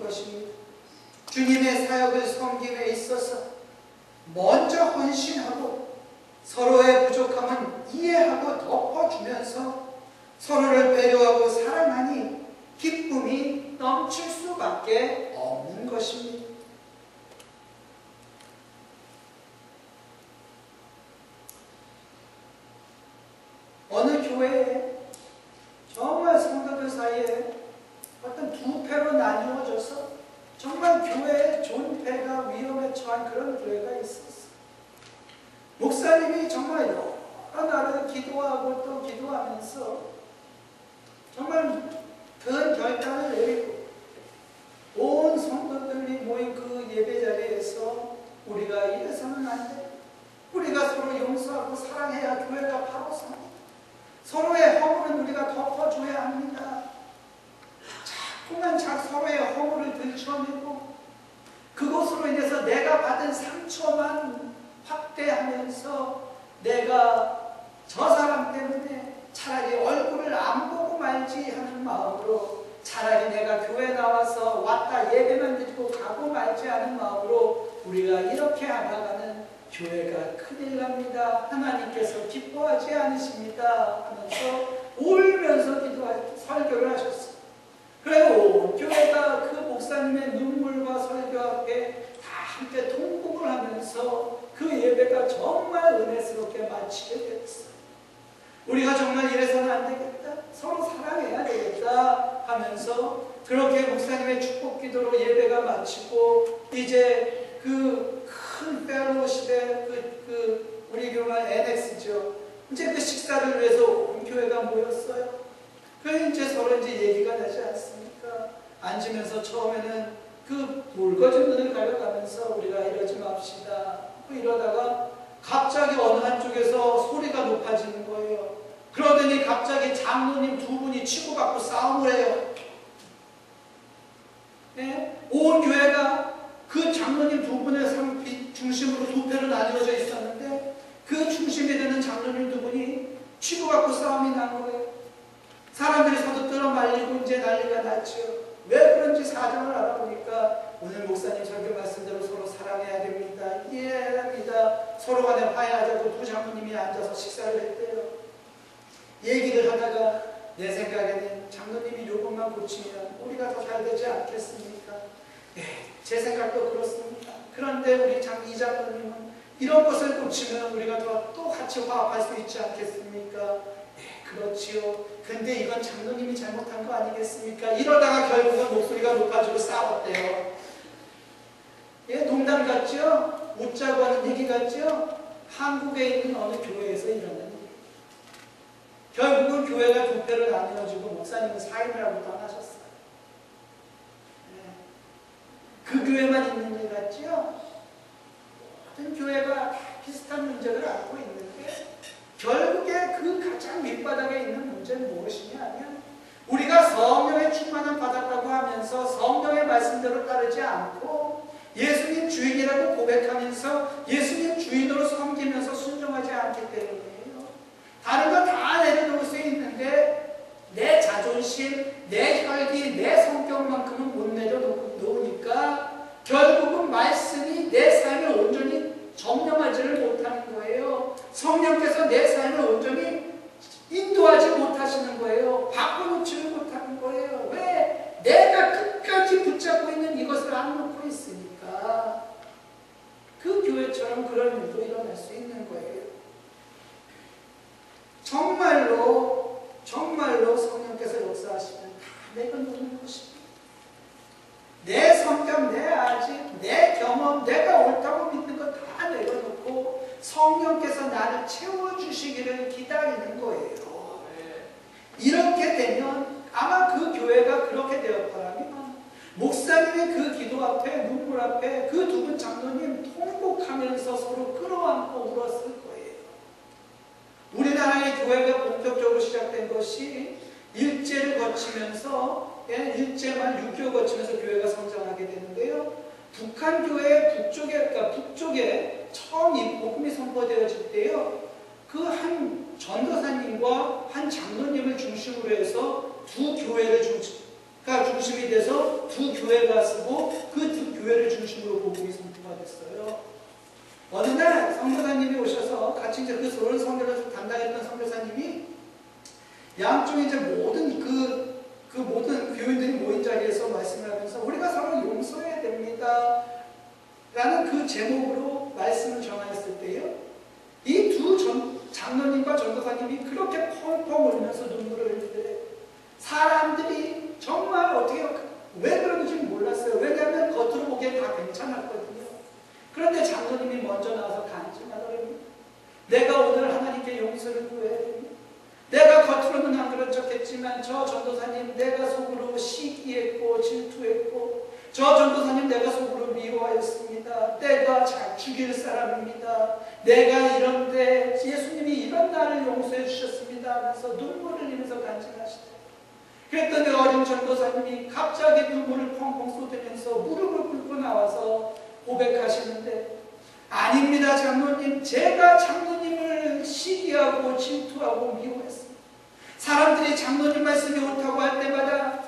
것입니다. 주님의 사역을 섬김에 있어서 먼저 헌신하고 서로의 부족함은 이해하고 덮어주면서 서로를 배려하고 사랑하니 기쁨이 넘칠 수밖에 없는 것입니다. 어느 교회에 정말 성도들 사이에 어떤 두 패로 나뉘어져서 정말 교회의 존폐가 위험에 처한 그런 교회가 있었어요. 목사님이 정말 여러 날을 기도하고 또 기도하면서 정말 큰 결단을 내리고 온 성도들이 모인 그 예배 자리에서 우리가 이래서는 안 돼. 우리가 서로 용서하고 사랑해야 교회가 바로 섭니다. 서로의 허물은 우리가 덮어줘야 합니다. 자꾸만 서로의 허물을 들춰내고 그것으로 인해서 내가 받은 상처만 확대하면서 내가 저 사람 때문에 차라리 얼굴을 안 보고 말지 하는 마음으로, 차라리 내가 교회 나와서 왔다 예배만 드리고 가고 말지 하는 마음으로 우리가 이렇게 나가는 교회가 큰일 납니다. 하나님께서 기뻐하지 않으십니다 하면서 울면서 설교를 하셨어요. 그리고 교회가 그 목사님의 눈물과 설교 앞에 다 함께 통곡을 하면서 그 예배가 정말 은혜스럽게 마치게 됐어요. 우리가 정말 이래서는 안 되겠다, 서로 사랑해야 되겠다 하면서 그렇게 목사님의 축복 기도로 예배가 마치고 이제 그 큰 펠로십의 우리 교회 NX죠. 이제 그 식사를 위해서 온 교회가 모였어요. 그래서 이제 서로 이제 얘기가 나지 않습니까? 앉으면서 처음에는 그 묽어진 눈을 가려가면서 우리가 이러지 맙시다. 이러다가 갑자기 어느 한쪽에서 소리가 높아지는 거예요. 그러더니 갑자기 장로님 두 분이 치고받고 싸움을 해요. 네? 온 교회가 그 장로님 두 분의 중심으로 두 패로 나뉘어져 있었는데 그 중심이 되는 장로님 두 분이 치고받고 싸움이 난 거예요. 사람들이 서로 끌어 말리고 이제 난리가 났죠. 왜 그런지 사정을 알아보니까 오늘 목사님 설교 말씀대로 서로 사랑해야 됩니다. 이해해야 합니다. 서로 간에 화해하자고 두 장로님이 앉아서 식사를 했대요. 얘기를 하다가 내 생각에는 장로님이 이것만 고치면 우리가 더 잘 되지 않겠습니까? 네, 제 생각도 그렇습니다. 그런데 우리 이 장로님은 이런 것을 고치면 우리가 또 같이 화합할 수 있지 않겠습니까? 네, 그렇지요. 근데 이건 장로님이 잘못한 거 아니겠습니까? 이러다가 결국은 목소리가 높아지고 싸웠대요. 예, 농담 같죠? 웃자고 하는 얘기 같죠? 한국에 있는 어느 교회에서 일어난 일. 결국은 교회가 두 패로 나뉘어지고 목사님은 사임을 하고 떠나셨어요. 그 교회만 있는 일 같죠? 모든 교회가 비슷한 문제를 안고 있는데 결국에 그 가장 밑바닥에 있는 문제는 무엇이냐 하면 우리가 성령의 충만을 받았다고 하면서 성령의 말씀대로 따르지 않고 예수님 주인이라고 고백하면서 예수님 주인으로 섬기면서 순종하지 않기 때문이에요. 다른 거 다 내려놓을 수 있는데 내 자존심, 내 혈기, 내 성격만큼은 못 내려놓으니까 결국은 말씀이 내 삶을 온전히 점령하지를 못하는 거예요. 성령께서 내 삶을 온전히 인도하지 못하시는 거예요. 바꿔놓지를 못하는 거예요. 왜? 내가 끝까지 붙잡고 있는 이것을 안 놓고 있으니까. 그 교회처럼 그런 일도 일어날 수 있는 거예요. 정말로 성령께서 역사하시면 다 내려놓는 것입니다. 내 성격, 내 아직, 내 경험, 내가 옳다고 믿는 거 다 내려놓고 성령께서 나를 채워주시기를 기다리는 거예요. 이렇게 되면 아마 그 교회가 그렇게 되었더라면 목사님의 그 기도 앞에, 눈물 앞에 그 두 분 장로님 통곡하면서 서로 끌어안고 울었을 거예요. 우리나라의 교회가 본격적으로 시작된 것이 일제를 거치면서, 일제만 6.25 거치면서 교회가 성장하게 되는데요. 북한 교회 북쪽에 처음 이 복음이 선포되어질 때요. 그 한 전도사님과 한 장로님을 중심으로 해서 두 교회가 중심이 돼서 두 교회가 쓰고 그 두 교회를 중심으로 복음이 선포가 됐어요. 어느 날 선교사님이 오셔서 같이 이제 그 소련 선교를 담당했던 선교사님이 양쪽에 이제 모든 모든 교인들이 모인 자리에서 말씀을 하면서 우리가 서로 용서해야 됩니다. 라는 그 제목으로 말씀을 전하였을 때요. 이 두 장로님과 전도사님이 그렇게 펑펑 울면서 눈물을 흘리더래요. 사람들이 정말 왜 그런지 몰랐어요. 왜냐하면 겉으로 보기엔 다 괜찮았거든요. 그런데 장로님이 먼저 나와서 간증하더래요. 내가 오늘 하나님께 용서를 구해야 됩니다. 내가 겉으로는 안 그런 척했지만 저 전도사님 내가 속으로 시기했고 질투했고 저 전도사님 내가 속으로 미워하였습니다. 내가 잘 죽일 사람입니다. 내가 이런데 예수님이 이런 나를 용서해 주셨습니다 하면서 눈물을 흘리면서 간증하시더라고요. 그랬더니 어린 전도사님이 갑자기 눈물을 펑펑 쏟으면서 무릎을 꿇고 나와서 고백하시는데 아닙니다 장로님, 제가 장로님을 시기하고 질투하고 미워했습니다. 사람들이 장로님 말씀이 옳다고 할 때마다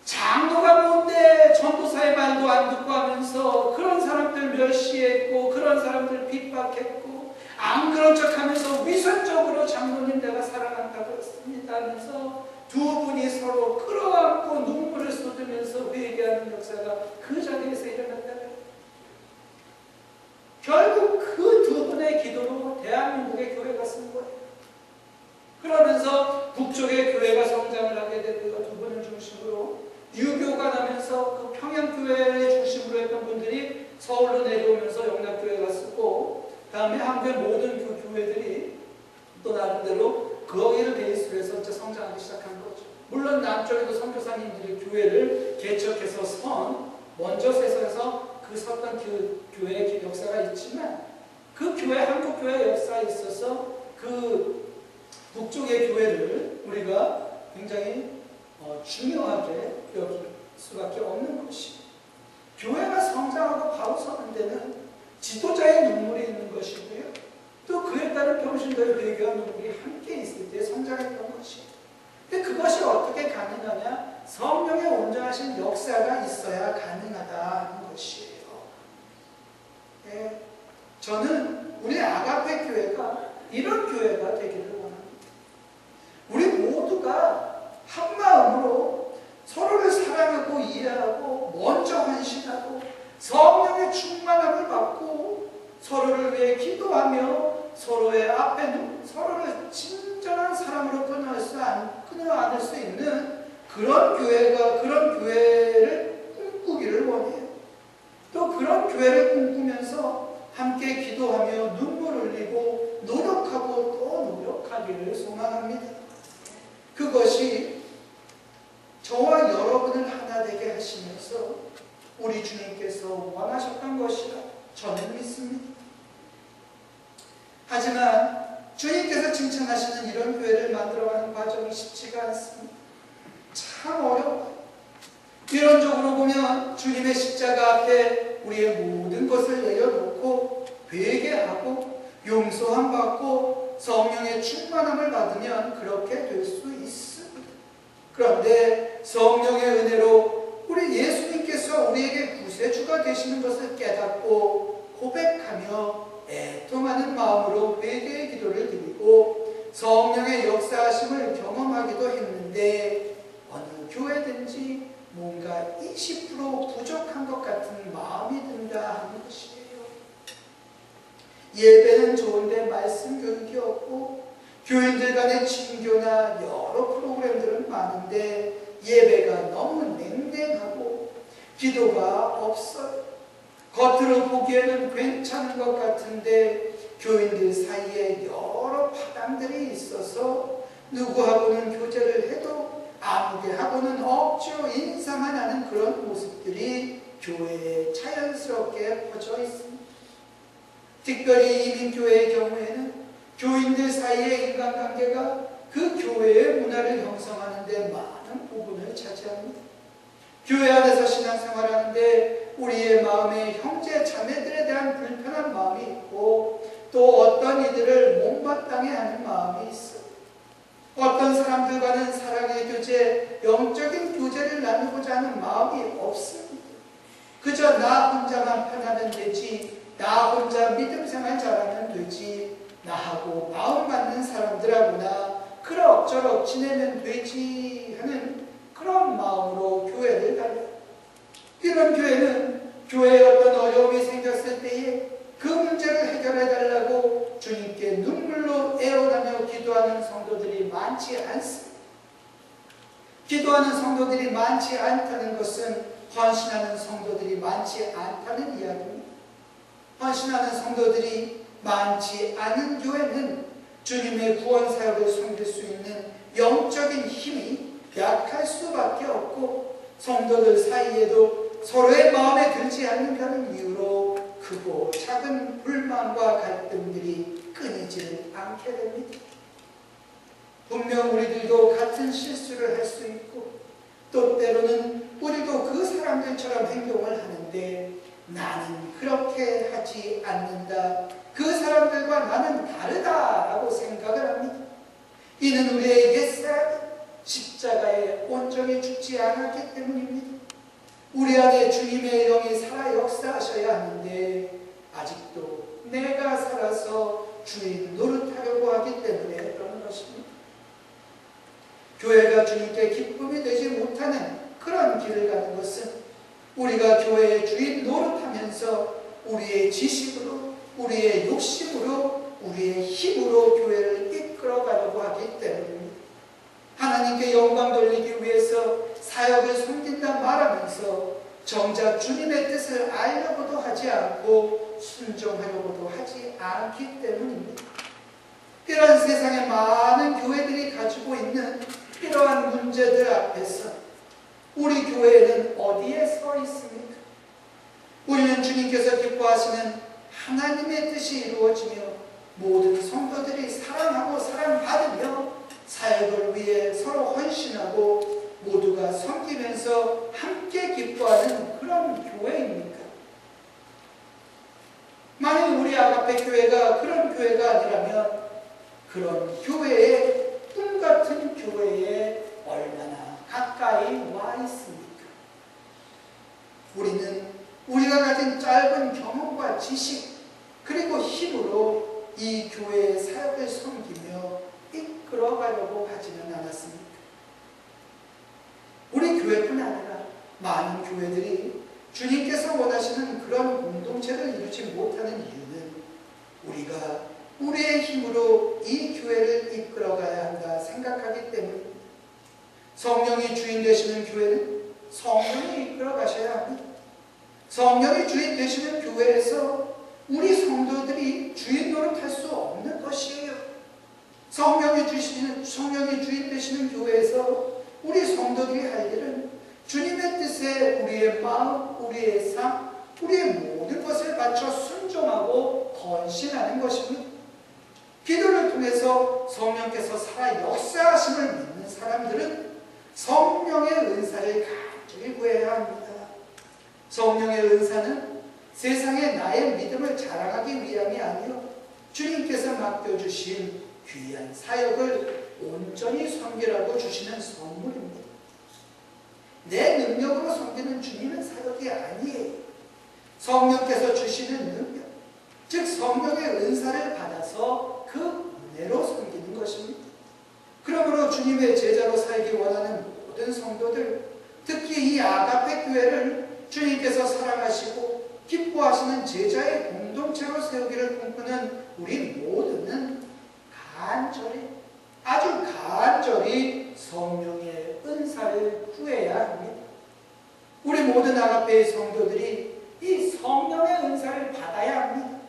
장로가 뭔데 전도사의 말도 안 듣고 하면서 그런 사람들 멸시했고 그런 사람들 핍박했고 안 그런 척하면서 위선적으로 장로님 내가 사랑한다고 했습니다 하면서 두 분이 서로 끌어안고 눈물을 쏟으면서 회개하는 역사가 그 자리에서 일어났다는 거예요. 결국 그 두 분의 기도로 대한민국의 교회가 쓴 거예요. 그러면서 북쪽의 교회가 성장을 하게 되고요. 두 분을 중심으로 유교가 나면서 그 평양교회를 중심으로 했던 분들이 서울로 내려오면서 영락교회가 쓰고 다음에 한국의 모든 그 교회들이 또 나름대로 거기를 베이스로 해서 이제 성장하기 시작한 거죠. 물론 남쪽에도 선교사님들이 교회를 개척해서 먼저 세서에서 그 섰던 그 교회의 역사가 있지만 그 교회, 한국교회 역사에 있어서 그 북쪽의 교회를 우리가 굉장히 중요하게 여길 수밖에 없는 것이 교회가 성장하고 바로 서는 데는 지도자의 눈물이 있는 것이고요. 또 그에 따른 평신도의 회개와 눈물이 함께 있을 때 성장했던 것이에요. 근데 그것이 어떻게 가능하냐? 성령의 온전하신 역사가 있어야 가능하다는 것이에요. 네. 저는 우리 아가페 교회가 이런 교회가 되기를 원합니다. 우리 모두가 한 마음으로 서로를 사랑하고 이해하고 먼저 헌신하고 성령의 충만함을 받고 서로를 위해 기도하며 서로의 앞에 서로를 진정한 사랑으로 끊어 안을 수 있는 그런 교회를 꿈꾸기를 원해요. 또 그런 교회를 꿈꾸면서 함께 기도하며 눈물 흘리고 노력하고 또 노력하기를 소망합니다. 그것이 저와 여러분을 하나 되게 하시면서 우리 주님께서 원하셨던 것이라 저는 믿습니다. 하지만 주님께서 칭찬하시는 이런 교회를 만들어가는 과정이 쉽지가 않습니다. 참 어려워요. 이론적으로 보면 주님의 십자가 앞에 우리의 모든 것을 내려놓고 회개하고 용서함 받고 성령의 충만함을 받으면 그렇게 될 수 있습니다. 그런데 성령의 은혜로 우리 예수님께서 우리에게 구세주가 되시는 것을 깨닫고 고백하며 애통하는 마음으로 회개의 기도를 드리고 성령의 역사하심을 경험하기도 했는데 어느 교회든지 뭔가 20% 부족한 것 같은 마음이 든다 하는 것이에요. 예배는 좋은데 말씀 교육이 없고 교인들 간의 친교나 여러 프로그램들은 많은데 예배가 너무 냉랭하고 기도가 없어요. 겉으로 보기에는 괜찮은 것 같은데 교인들 사이에 여러 파당들이 있어서 누구하고는 교제를 해도 아무개하고는 억지로 인사만 하는 그런 모습들이 교회에 자연스럽게 퍼져 있습니다. 특별히 이민교회의 경우에는 교인들 사이의 인간관계가 그 교회의 문화를 형성하는 데 많은 부분을 차지합니다. 교회 안에서 신앙생활하는데 우리의 마음에 형제 자매들에 대한 불편한 마음이 있고 또 어떤 이들을 못마땅해 하는 마음이 있어요. 어떤 사람들과는 사랑의 교제, 영적인 교제를 나누고자 하는 마음이 없습니다. 그저 나 혼자만 편하면 되지, 나 혼자 믿음 생활 잘하면 되지, 나하고 마음 맞는 사람들하고나 그럭저럭 지내면 되지 하는 그런 마음으로 교회를 가요. 이런 교회는 교회에 어떤 어려움이 생겼을 때에 그 문제를 해결해 달라고 주님께 눈물로 애원하며 기도하는 성도들이 많지 않습니다. 기도하는 성도들이 많지 않다는 것은 헌신하는 성도들이 많지 않다는 이야기입니다. 헌신하는 성도들이 많지 않은 교회는 주님의 구원 사역을 섬길 수 있는 영적인 힘이 약할 수밖에 없고, 성도들 사이에도 서로의 마음에 들지 않는다는 이유로 크고 작은 불만과 갈등들이 끊이지를 않게 됩니다. 분명 우리들도 같은 실수를 할 수 있고, 또 때로는 우리도 그 사람들처럼 행동을 하는데 나는 그렇게 하지 않는다, 그 사람들과 나는 다르다라고 생각을 합니다. 이는 우리의 옛사람이 십자가에 온전히 죽지 않았기 때문입니다. 우리 안에 주님의 영이 살아 역사하셔야 하는데 아직도 내가 살아서 주인 노릇하려고 하기 때문에 그런 것입니다. 교회가 주님께 기쁨이 되지 못하는 그런 길을 가는 것은 우리가 교회의 주인 노릇하면서 우리의 지식으로, 우리의 욕심으로, 우리의 힘으로 교회를 이끌어가려고 하기 때문입니다. 하나님께 영광 돌리기 위해서 사역을 섬긴다 말하면서 정작 주님의 뜻을 알려고도 하지 않고 순종하려고도 하지 않기 때문입니다. 이런 세상의 많은 교회들이 가지고 있는 이러한 문제들 앞에서 우리 교회는 어디에 서 있습니까? 우리는 주님께서 기뻐하시는 하나님의 뜻이 이루어지며 모든 성도들이 사랑하고 사랑받으며 사역을 위해 서로 헌신하고 모두가 섬기면서 함께 기뻐하는 그런 교회입니까? 만약 우리 아가페 교회가 그런 교회가 아니라면 그런 교회에, 꿈같은 교회에 얼마나 가까이 와 있습니까? 우리는 우리가 가진 짧은 경험과 지식 그리고 힘으로 이 교회의 사역을 섬기며 이끌어가려고 하지는 않았습니까? 우리 교회뿐 아니라 많은 교회들이 주님께서 원하시는 그런 공동체를 이루지 못하는 이유는 우리가 우리의 힘으로 이 교회를 이끌어가야 한다 생각하기 때문입니다. 성령이 주인 되시는 교회는 성령이 이끌어가셔야 합니다. 성령이 주인 되시는 교회에서 우리 성도들이 주인 노릇할 수 없는 것이에요. 성령이 주인 되시는 교회에서 우리 성도들이 할 일은 주님의 뜻에 우리의 마음, 우리의 삶, 우리의 모든 것을 바쳐 순종하고 헌신하는 것입니다. 기도를 통해서 성령께서 살아 역사하심을 믿는 사람들은 성령의 은사를 간절히 구해야 합니다. 성령의 은사는 세상에 나의 믿음을 자랑하기 위함이 아니요 주님께서 맡겨주신 귀한 사역을 온전히 섬기라고 주시는 선물입니다. 내 능력으로 섬기는 주님의 사역이 아니에요. 성령께서 주시는 능력, 즉 성령의 은사를 받아서 그 은혜로 섬기는 것입니다. 그러므로 주님의 제자로 살기 원하는 모든 성도들, 특히 이 아가페 교회를 주님께서 사랑하시고 기뻐하시는 제자의 공동체로 세우기를 꿈꾸는 우리 모두는 간절히, 아주 간절히 성령의 은사를 구해야 합니다. 우리 모든 아가페의 성도들이 이 성령의 은사를 받아야 합니다.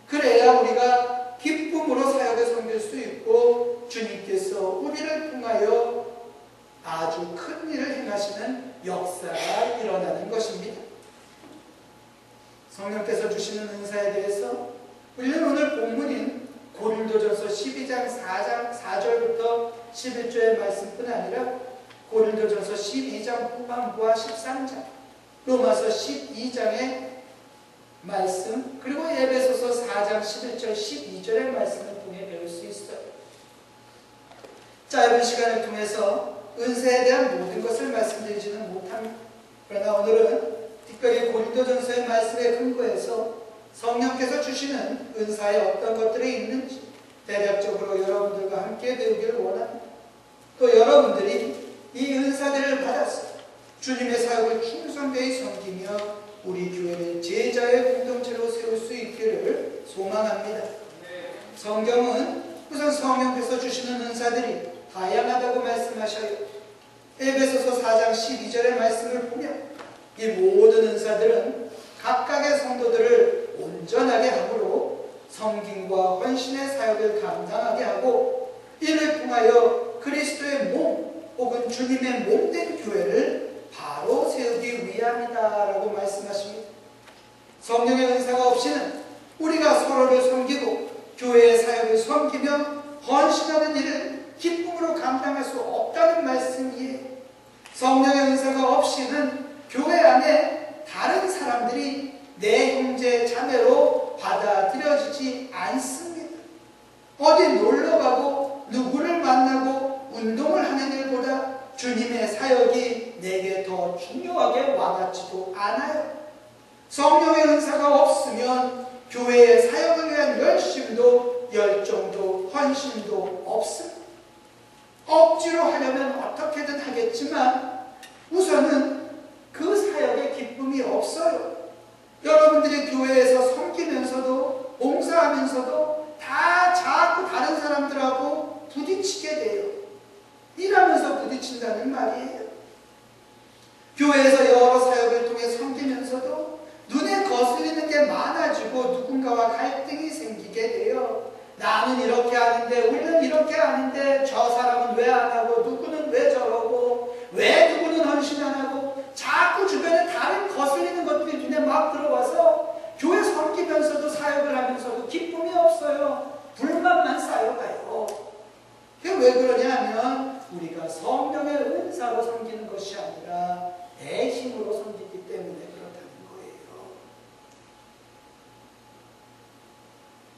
그래야 우리가 기쁨으로 사역을 섬길 수 있고 주님께서 우리를 통하여 아주 큰 일을 행하시는 역사가 일어나는 것입니다. 성령께서 주시는 은사에 대해서 우리는 오늘 본문인 고린도전서 12장 4절부터 11절의 말씀뿐 아니라 고린도전서 12장 후반부와 13장, 로마서 12장의 말씀, 그리고 에베소서 4장 11절 12절의 말씀을 통해 배울 수 있어요. 짧은 시간을 통해서 은사에 대한 모든 것을 말씀드리지는 못합니다. 그러나 오늘은 특별히 고린도전서의 말씀에 근거해서 성령께서 주시는 은사에 어떤 것들이 있는지 대략적으로 여러분들과 함께 배우기를 원합니다. 또 여러분들이 이 은사들을 받아서 주님의 사역을 충성되이 섬기며 우리 교회를 제자의 공동체로 세울 수 있기를 소망합니다. 성경은 우선 성령께서 주시는 은사들이 다양하다고 말씀하셔요. 에베소서 4장 12절의 말씀을 보면 이 모든 은사들은 각각의 성도들을 온전하게 함으로 섬김과 헌신의 사역을 감당하게 하고 이를 통하여 그리스도의 몸 혹은 주님의 몸된 교회를 바로 세우기 위함이다라고 말씀하십니다. 성령의 은사가 없이는 우리가 서로를 섬기고 교회의 사역을 섬기며 헌신하는 일을 기쁨으로 감당할 수 없다는 말씀이에요. 성령의 은사가 없이는 교회 안에 다른 사람들이 내 형제 자매로 받아들여지지 않습니다. 어디 놀러가고 누구를 만나고 운동을 하는 일보다 주님의 사역이 내게 더 중요하게 와닿지도 않아요. 성령의 은사가 없으면 교회의 사역을 위한 열심도 열정도 헌신도 없습니다. 억지로 하려면 어떻게든 하겠지만 우선은 그 사역에 기쁨이 없어요. 여러분들이 교회에서 섬기면서도 봉사하면서도 다 자꾸 다른 사람들하고 부딪히게 돼요. 일하면서 부딪힌다는 말이에요. 교회에서 여러 사역을 통해 섬기면서도 눈에 거슬리는 게 많아지고 누군가와 갈등이 생기게 돼요. 나는 이렇게 하는데 우리는 이렇게 하는데 저 사람은 왜 안 하고 누구는 왜 저러고 왜 누구는 헌신 안 하고 자꾸 주변에 다른 거슬리는 것들이 눈에 막 들어와서 교회 섬기면서도 사역을 하면서도 기쁨이 없어요. 불만만 쌓여가요. 그게 왜 그러냐 하면 우리가 성령의 은사로 섬기는 것이 아니라 내 힘으로 섬기기 때문에 그렇다는 거예요.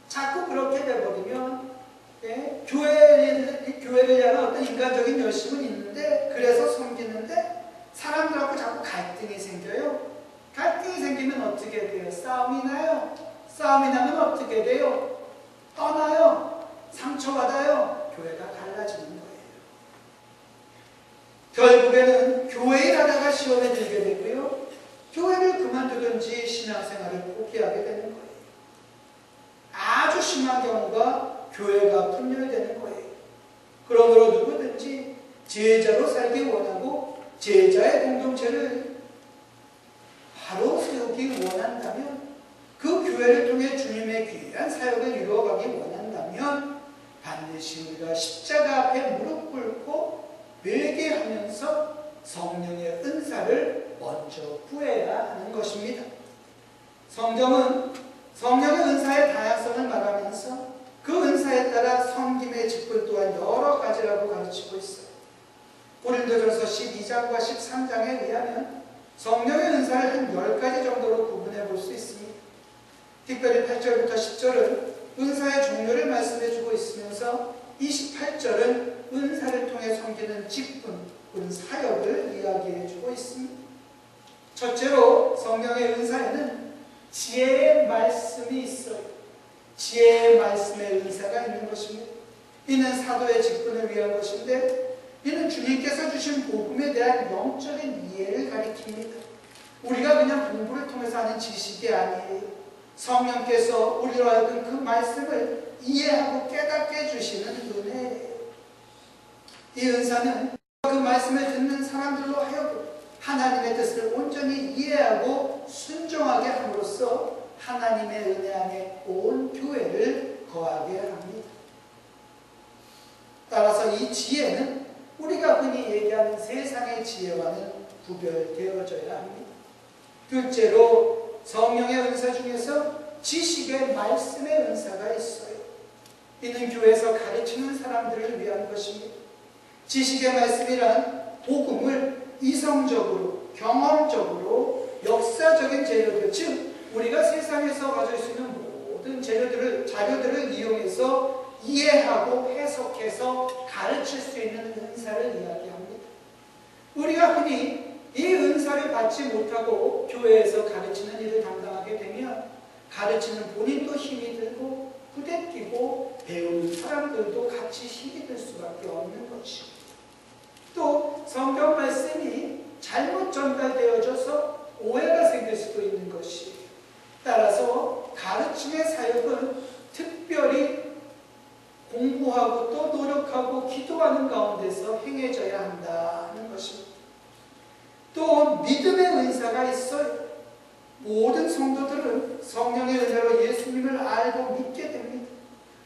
자꾸 그렇게 돼버리면 교회를 향한 어떤 인간적인 열심은 있는데 그래서 섬기는데 사람들하고 자꾸 갈등이 생겨요. 갈등이 생기면 어떻게 돼요? 싸움이 나요. 싸움이 나면 어떻게 돼요? 떠나요. 상처받아요. 교회가 갈라지는 거예요. 결국에는 교회 일하다가 시험에 들게 되고요. 교회를 그만두든지 신앙생활을 포기하게 되는 거예요. 아주 심한 경우가 교회가 분열되는 거예요. 그러므로 누구든지 제자로 살기 원하고 제자의 공동체를 바로 세우기 원한다면 그 교회를 통해 주님의 귀한 사역을 이루어가기 원한다면 반드시 우리가 십자가 앞에 무릎 꿇고 회개하면서 성령의 은사를 먼저 구해야 하는 것입니다. 성경은 성령의 은사의 다양성을 말하면서 그 은사에 따라 섬김의 직분 또한 여러 가지라고 가르치고 있어요. 고린도전서 12장과 13장에 의하면 성령의 은사를 한 10가지 정도로 구분해 볼 수 있습니다. 특별히 8절부터 10절은 은사의 종류를 말씀해 주고 있으면서 28절은 은사를 통해 섬기는 직분, 사역을 이야기해 주고 있습니다. 첫째로 성령의 은사에는 지혜의 말씀이 있어요. 지혜의 말씀의 은사가 있는 것입니다. 이는 사도의 직분을 위한 것인데 이는 주님께서 주신 복음에 대한 영적인 이해를 가리킵니다. 우리가 그냥 공부를 통해서 하는 지식이 아니에요. 성령께서 우리로 하여금 그 말씀을 이해하고 깨닫게 해주시는 은혜예요. 이 은사는 그 말씀을 듣는 사람들로 하여금 하나님의 뜻을 온전히 이해하고 순종하게 함으로써 하나님의 은혜 안에 온 교회를 거하게 합니다. 따라서 이 지혜는 우리가 흔히 얘기하는 세상의 지혜와는 구별되어져야 합니다. 둘째로 성령의 은사 중에서 지식의 말씀의 은사가 있어요. 이는 교회에서 가르치는 사람들을 위한 것입니다. 지식의 말씀이란 복음을 이성적으로, 경험적으로, 역사적인 재료들, 즉 우리가 세상에서 가질 수 있는 모든 자료들을 이용해서 이해하고 해석해서 가르칠 수 있는 은사를 이야기합니다. 우리가 흔히 이 은사를 받지 못하고 교회에서 가르치는 일을 담당하게 되면 가르치는 본인도 힘이 들고 부대끼고 배우는 사람들도 같이 힘이 들 수밖에 없는 것이고, 또 성경 말씀이 잘못 전달되어져서 오해가 생길 수도 있는 것이, 따라서 가르침의 사역은 특별히 공부하고 또 노력하고 기도하는 가운데서 행해져야 한다는 것입니다. 또 믿음의 은사가 있어요. 모든 성도들은 성령의 은사로 예수님을 알고 믿게 됩니다.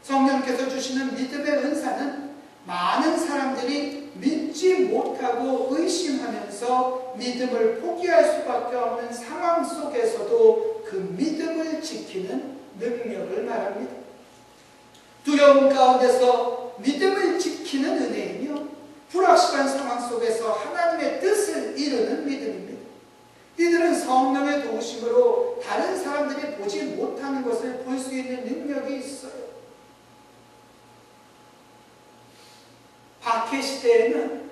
성령께서 주시는 믿음의 은사는 많은 사람들이 믿지 못하고 의심하면서 믿음을 포기할 수밖에 없는 상황 속에서도 그 믿음을 지키는 능력을 말합니다. 두려움 가운데서 믿음을 지키는 은혜이며 불확실한 상황 속에서 하나님의 뜻을 이루는 믿음입니다. 이들은 성령의 도우심으로 다른 사람들이 보지 못하는 것을 볼 수 있는 능력이 있어요. 박해 시대에는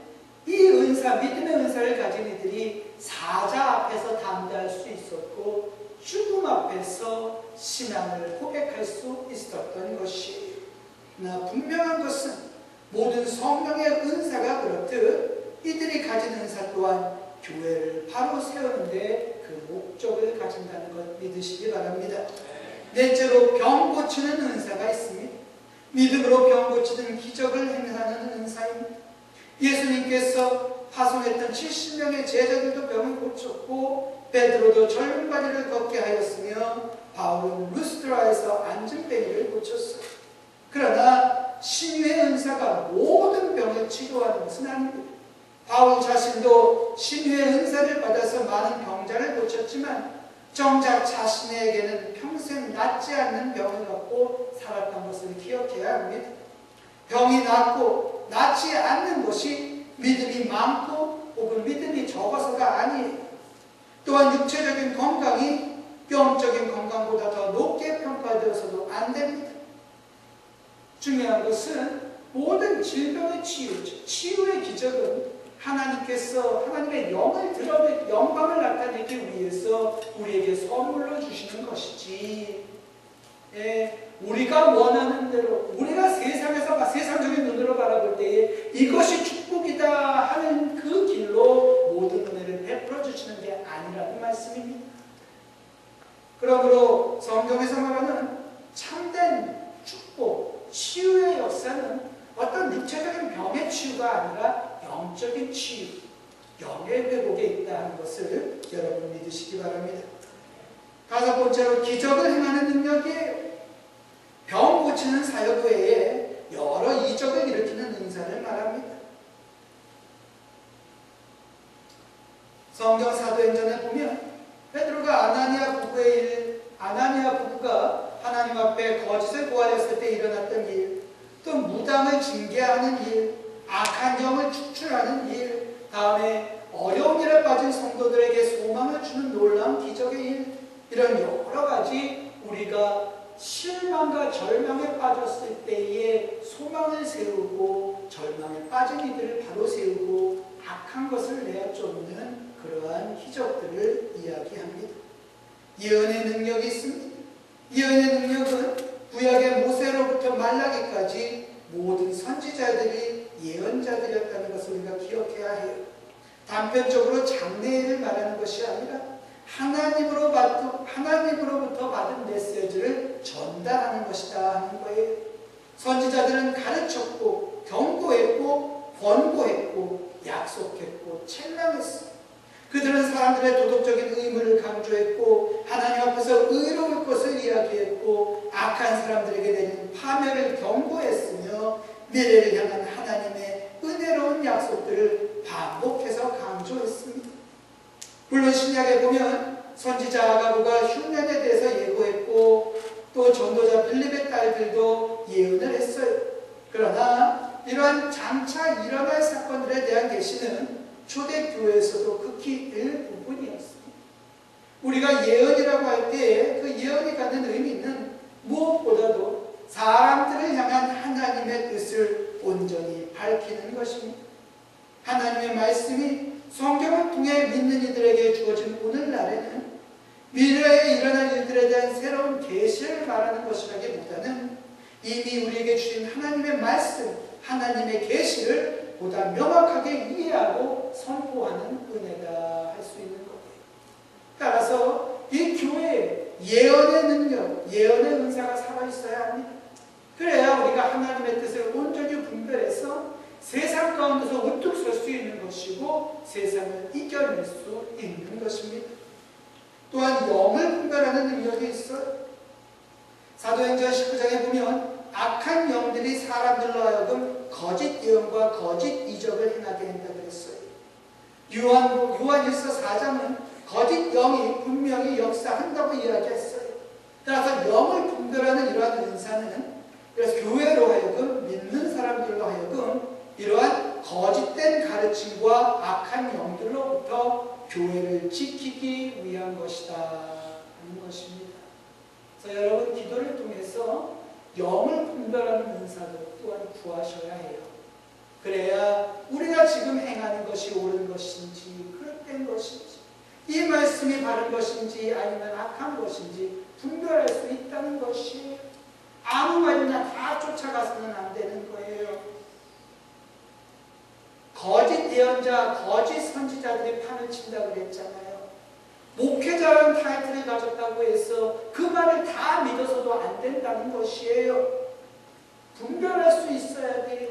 이 은사, 믿음의 은사를 가진 이들이 사자 앞에서 담대할 수 있었고 죽음 앞에서 신앙을 고백할 수 있었던 것이에요. 그러나 분명한 것은 모든 성령의 은사가 그렇듯 이들이 가진 은사 또한 교회를 바로 세우는데 그 목적을 가진다는 것 믿으시기 바랍니다. 넷째로 병 고치는 은사가 있습니다. 믿음으로 병 고치는 기적을 행하는 은사입니다. 예수님께서 파송했던 70명의 제자들도 병을 고쳤고 베드로도 절름발이를 걷게 하였으며 바울은 루스드라에서 안진뱅이를 고쳤어요. 그러나 신유의 은사가 모든 병을 치료하는 것은 아닙니다. 바울 자신도 신유의 은사를 받아서 많은 병자를 고쳤지만 정작 자신에게는 평생 낫지 않는 병을 갖고 살았던 것을 기억해야 합니다. 병이 낫고 낫지 않는 것이 믿음이 많고 혹은 믿음이 적어서가 아니에요. 또한 육체적인 건강이 영적인 건강보다 더 높게 평가되어서도 안 됩니다. 중요한 것은 모든 질병의 치유죠. 치유의 기적은 하나님께서 하나님의 영을 드러내 영광을 나타내기 위해서 우리에게 선물로 주시는 것이지, 우리가 원하는 대로 우리가 세상에서 세상적인 눈으로 바라볼 때에 이것이 축복이다 하는 그 길로 모든 은혜를 베풀어 주시는 게 아니라는 말씀입니다. 그러므로 성경에서 말하는 참된 축복, 치유의 역사는 어떤 육체적인 병의 치유가 아니라 영적인 치유, 영의 회복에 있다 하는 것을 여러분 믿으시기 바랍니다. 다섯 번째로 기적을 행하는 능력이에요. 병 고치는 사역 외에 여러 이적을 일으키는 은사를 말합니다. 성경 사도행전에 보면 베드로가 아나니아 부부가 하나님 앞에 거짓을 고하였을 때 일어났던 일, 또 무당을 징계하는 일, 악한 영을 축출하는 일, 다음에 어려운 일에 빠진 성도들에게 소망을 주는 놀라운 기적의 일, 이런 여러 가지 우리가 실망과 절망에 빠졌을 때에 소망을 세우고 절망에 빠진 이들을 바로 세우고 악한 것을 내어쫓는 그러한 기적들을 이야기합니다. 예언의 능력이 있습니다. 예언의 능력은 구약의 모세로부터 말라기까지 모든 선지자들이 예언자들이었다는 것을 우리가 기억해야 해요. 단편적으로 장래일을 말하는 것이 아니라 하나님으로부터 받은 메시지를 전달하는 것이다 하는 거예요. 선지자들은 가르쳤고 경고했고 권고했고 약속했고 책망했어요. 그들은 사람들의 도덕적인 의무를 강조했고 하나님 앞에서 의로울 것을 이야기했고 악한 사람들에게 내리는 파멸을 경고했으며 미래를 향한 하나님의 은혜로운 약속들을 반복해서 강조했습니다. 물론 신약에 보면 선지자 아가보가 흉년에 대해서 예고했고 또 전도자 빌립의 딸들도 예언을 했어요. 그러나 이러한 장차 일어날 사건들에 대한 계시는 초대교회에서도 극히 일부분이었습니다. 우리가 예언이라고 할 때 그 예언이 갖는 의미는 무엇보다도 사람들을 향한 하나님의 뜻을 온전히 밝히는 것입니다. 하나님의 말씀이 성경을 통해 믿는 이들에게 주어진 오늘날에는 미래에 일어날 일들에 대한 새로운 계시를 말하는 것이라기보다는 이미 우리에게 주신 하나님의 말씀, 하나님의 계시를 보다 명확하게 이해하고 선포하는 은혜가 할 수 있는 거예요. 따라서 이 교회에 예언의 능력, 예언의 은사가 살아있어야 합니다. 그래야 우리가 하나님의 뜻을 온전히 분별해서 세상 가운데서 우뚝 설 수 있는 것이고 세상을 이겨낼 수 있는 것입니다. 또한 영을 분별하는 능력이 있어요. 사도행전 19장에 보면 악한 영들이 사람들로 하여금 거짓 예언과 거짓 이적을 행하게 한다 그랬어요. 요한일서 4장은 거짓 영이 분명히 역사한다고 이야기했어요. 따라서 영을 분별하는 이러한 은사는 그래서 교회로 하여금 믿는 사람들로 하여금 이러한 거짓된 가르침과 악한 영들로부터 교회를 지키기 위한 것이다 하는 것입니다. 그래서 여러분 기도를 통해서 영을 분별하는 은사도 또한 구하셔야 해요. 그래야 우리가 지금 행하는 것이 옳은 것인지 그릇된 것인지 이 말씀이 바른 것인지 아니면 악한 것인지 분별할 수 있다는 것이 아무 말이나 다 쫓아가서는 안 되는 거예요. 거짓 예언자, 거짓 선지자들이 판을 친다고 그랬잖아요. 목회자라는 타이틀을 가졌다고 해서 그 말을 다 믿어서도 안 된다는 것이에요. 분별할 수 있어야 돼요.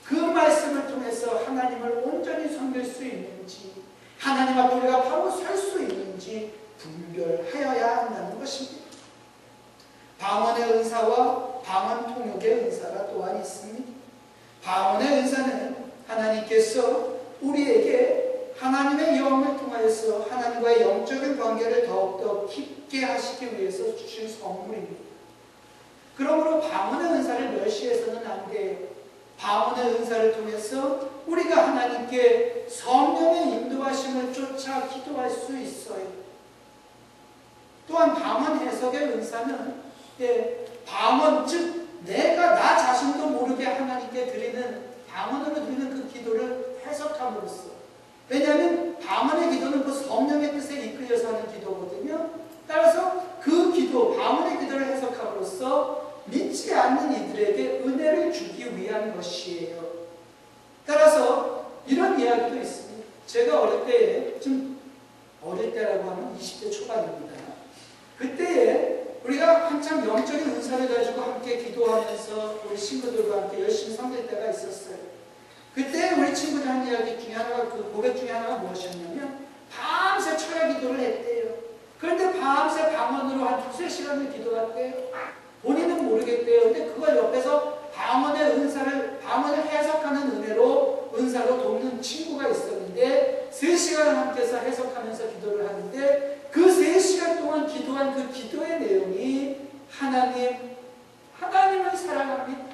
그 말씀을 통해서 하나님을 온전히 섬길 수 있는지 하나님 앞에 우리가 바로 설 수 있는지 분별하여야 한다는 것입니다. 방언의 은사와 방언 통역의 은사가 또한 있습니다. 방언의 은사는 하나님께서 우리에게 하나님의 영을 통하여서 하나님과의 영적인 관계를 더욱더 깊게 하시기 위해서 주신 선물입니다. 그러므로 방언의 은사를 멸시해서는 안 돼요. 방언의 은사를 통해서 우리가 하나님께 성령의 인도하심을 쫓아 기도할 수 있어요. 또한 방언 해석의 은사는 방언, 즉 내가 나 자신도 모르게 하나님께 드리는 방언으로 드리는 그 기도를 해석함으로써, 왜냐하면 방언의 기도는 그 성령의 뜻에 이끌려서 하는 기도거든요. 따라서 그 기도, 방언의 기도를 해석함으로써 믿지 않는 이들에게 은혜를 주기 위한 것이에요. 따라서 이런 이야기도 있습니다. 제가 어릴 때에, 좀 어릴 때라고 하면 20대 초반입니다. 그때에 우리가 한참 영적인 은사를 가지고 함께 기도하면서 우리 친구들과 함께 열심히 섬길 때가 있었어요. 그때 우리 친구들 한 이야기 중에 하나가, 그 고백 중에 하나가 무엇이었냐면 밤새 철야 기도를 했대요. 그런데 밤새 방언으로 한 2-3시간을 기도했대요. 본인은 모르겠대요. 근데 그걸 옆에서 방언의 은사를, 방언을 해석하는 은사로 돕는 친구가 있었는데 3시간을 함께해서 해석하면서 기도를 하는데 그 3시간 동안 기도한 그 기도의 내용이 하나님을 사랑합니다.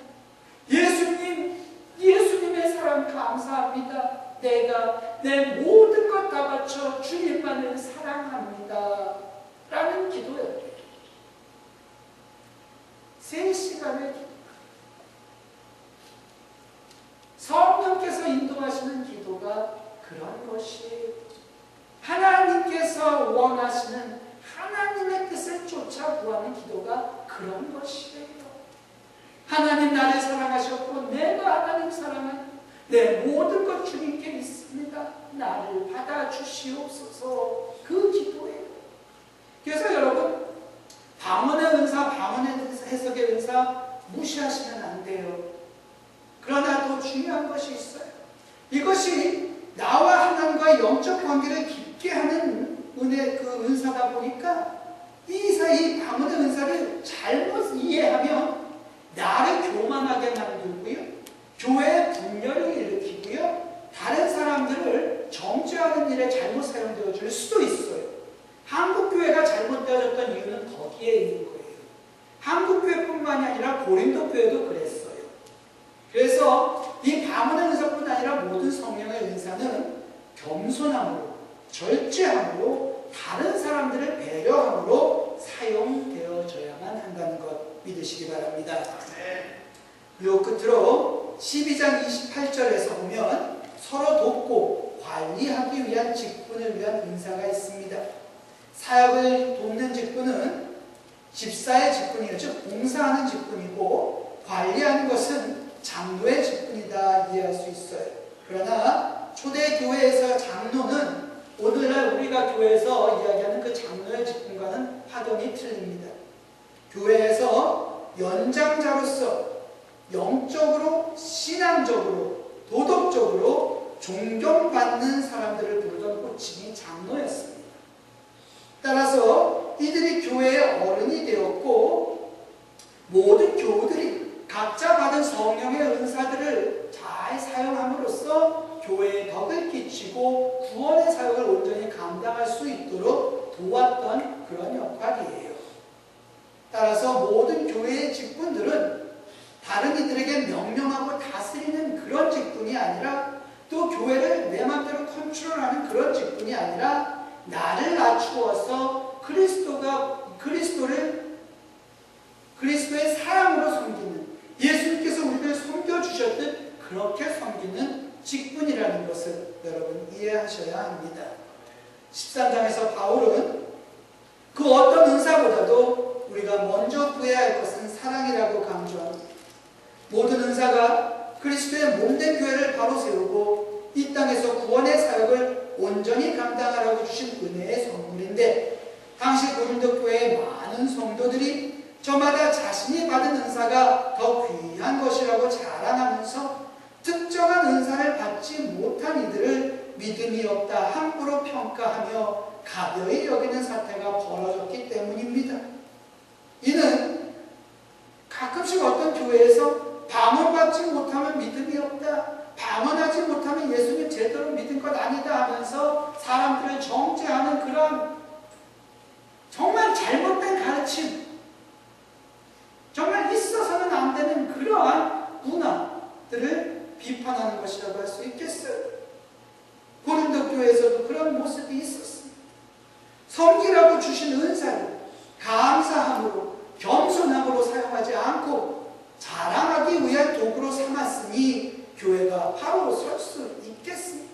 예수님의 사랑 감사합니다. 내가 내 모든 것 다 바쳐 주님만을 사랑합니다. 라는 기도였대요. 3시간의 기도. 성령께서 인도하시는 기도가 그런 것이에요. 하나님께서 원하시는 하나님의 뜻을 쫓아 구하는 기도가 그런 것이에요. 하나님 나를 사랑하셨고 내가 하나님 사랑하는 내 모든 것 주님께 있습니다. 나를 받아주시옵소서. 그 기도예요. 그래서 여러분 방언의 은사, 방언의 해석의 은사 무시하시면 안 돼요. 그러나 더 중요한 것이 있어요. 이것이 나와 하나님과의 영적 관계를 깊게 하는 그 은사다 보니까 이 방언의 은사를 잘못 이해하면 나를 교만하게 만들고요, 교회의 분열을 일으키고요, 다른 사람들을 정죄하는 일에 잘못 사용되어 줄 수도 있어요. 한국교회가 잘못되어졌던 이유는 거기에 있는 거예요. 한국교회뿐만이 아니라 고린도교회도 그랬어요. 그래서 이 방언의 은사뿐 아니라 모든 성령의 은사는 겸손함으로, 절제함으로, 다른 사람들을 배려함으로 사용되어져야만 한다는 것. 믿으시기 바랍니다. 요 끝으로 12장 28절에서 보면 서로 돕고 관리하기 위한 직분을 위한 은사가 있습니다. 사역을 돕는 직분은 집사의 직분이에요. 즉 봉사하는 직분이고, 관리하는 것은 장로의 직분이다 이해할 수 있어요. 그러나 초대교회에서 장로는 오늘날 우리가 교회에서 이야기하는 그 장로의 직분과는 확연히 틀립니다. 교회에서 연장자로서 영적으로, 신앙적으로, 도덕적으로 존경받는 사람들을 부르던 호칭이 장로였습니다. 따라서 이들이 교회의 어른이 되었고, 모든 교우들이 각자 받은 성령의 은사들을 잘 사용함으로써 교회에 덕을 끼치고 구원의 사역을 온전히 감당할 수 있도록 도왔던 그런 역할이에요. 따라서 모든 교회의 직분들은 다른 이들에게 명령하고 다스리는 그런 직분이 아니라, 또 교회를 내 마음대로 컨트롤하는 그런 직분이 아니라, 나를 낮추어서 그리스도의 사랑으로 섬기는, 예수님께서 우리를 섬겨주셨듯 그렇게 섬기는 직분이라는 것을 여러분 이해하셔야 합니다. 13장에서 바울은 그 어떤 은사보다도 우리가 먼저 구해야 할 것은 사랑이라고 강조합니다. 모든 은사가 그리스도의 몸된 교회를 바로 세우고 이 땅에서 구원의 사역을 온전히 감당하라고 주신 은혜의 선물인데, 당시 고린도 교회의 많은 성도들이 저마다 자신이 받은 은사가 더 귀한 것이라고 자랑하면서 특정한 은사를 받지 못한 이들을 믿음이 없다 함부로 평가하며 가벼이 여기는 사태가 벌어졌기 때문입니다. 이는 가끔씩 어떤 교회에서 방언받지 못하면 믿음이 없다, 방언하지 못하면 예수님 제대로 믿은 것 아니다 하면서 사람들을 정죄하는 그런 정말 잘못된 가르침, 정말 있어서는 안 되는 그러한 문화들을 비판하는 것이라고 할 수 있겠어요. 고린도 교회에서도 그런 모습이 있었습니다. 섬기라고 주신 은사를 감사함으로, 겸손함으로 사용하지 않고 자랑하기 위한 도구로 삼았으니 교회가 바로 설 수 있겠습니까?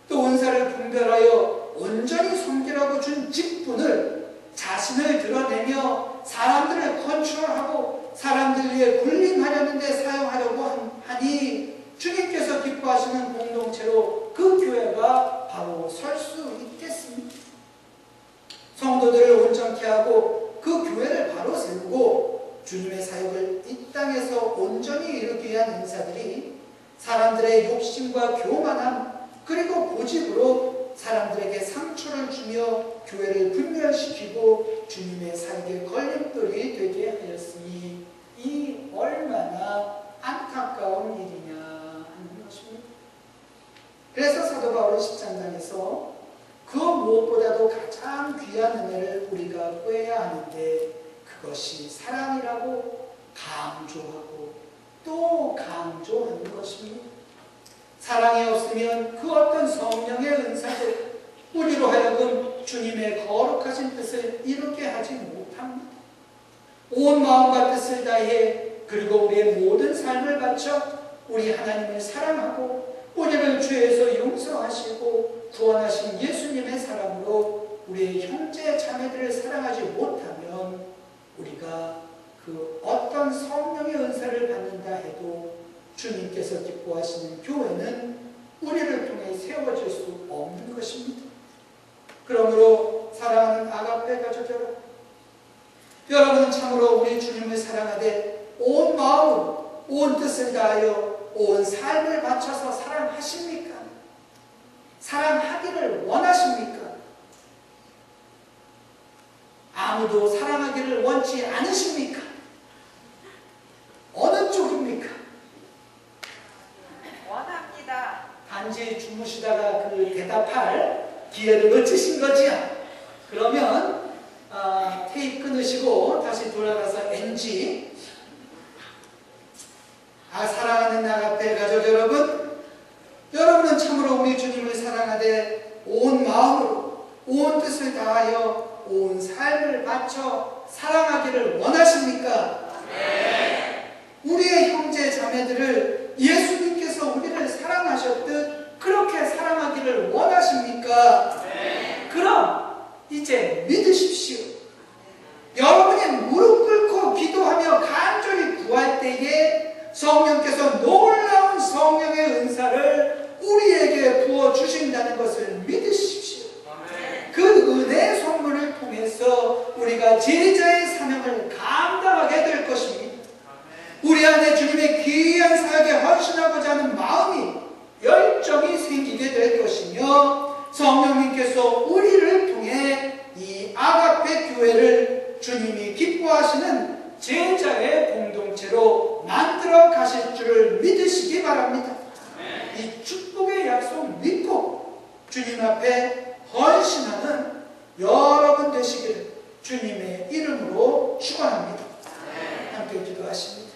또 은사를 분별하여 온전히 섬기라고 준 직분을 자신을 드러내며 사람들을 컨트롤하고 사람들 위해 군림하려는 데 사용하려고 하니 주님께서 기뻐하시는 공동체로 그 교회가 바로 설 수 있겠습니까? 성도들을 온전케 하고 그 교회를 바로 세우고 주님의 사역을 이 땅에서 온전히 이루기 위한 은사들이 사람들의 욕심과 교만함 그리고 고집으로 사람들에게 상처를 주며 교회를 분열시키고 주님의 사역의 걸림돌이 되게 하였으니 이 얼마나 안타까운 일이냐 하는 것입니다. 그래서 사도 바울은 10장에서 그 무엇보다도 가장 귀한 은혜를 우리가 구해야 하는데 그것이 사랑이라고 강조하고 또 강조하는 것입니다. 사랑이 없으면 그 어떤 성령의 은사도 우리로 하여금 주님의 거룩하신 뜻을 이루게 하지 못합니다. 온 마음과 뜻을 다해 그리고 우리의 모든 삶을 바쳐 우리 하나님을 사랑하고 우리를 죄에서 용서하시고 구원하신 예수님의 사랑으로 우리의 형제 자매들을 사랑하지 못하면 우리가 그 어떤 성령의 은사를 받는다 해도 주님께서 기뻐하시는 교회는 우리를 통해 세워질 수 없는 것입니다. 그러므로 사랑하는 아가페 가족 여러분, 여러분은 참으로 우리 주님을 사랑하되 온 마음, 온 뜻을 다하여 온 삶을 바쳐서 사랑하십니까? 사랑하기를 원하십니까? 아무도 사랑하기를 원치 않으십니까? 어느 쪽입니까? 원합니다. 단지 주무시다가 그 대답할 기회를 놓치신 거지요? 그러면 테이프 끊으시고 다시 돌아가서 NG. 사랑하는 아가페 가족 여러분, 여러분은 참으로 우리 주님을 사랑하되 온 마음으로 온 뜻을 다하여 온 삶을 바쳐 사랑하기를 원하십니까? 우리의 형제 자매들을 예수님께서 우리를 사랑하셨듯 그렇게 사랑하기를 원하십니까? 그럼 이제 믿으십시오. 여러분이 무릎 꿇고 기도하며 간절히 구할 때에 성령께서 놀라운 성령의 은사를 우리에게 부어주신다는 것을 믿으십시오. 그 은혜의 선물을 통해서 우리가 제자의 사명을 감당하게 될 것입니다. 우리 안에 주님의 귀한 사역에 헌신하고자 하는 마음이 열정이 생기게 될 것이며 성령님께서 우리를 통해 이 아가페 교회를 주님이 기뻐하시는 제자의 공동체로 만들어 가실 줄을 믿으시기 바랍니다. 이 축복의 약속 믿고 주님 앞에 헌신하는 여러분 되시기를 주님의 이름으로 축원합니다. 함께 기도하십니다.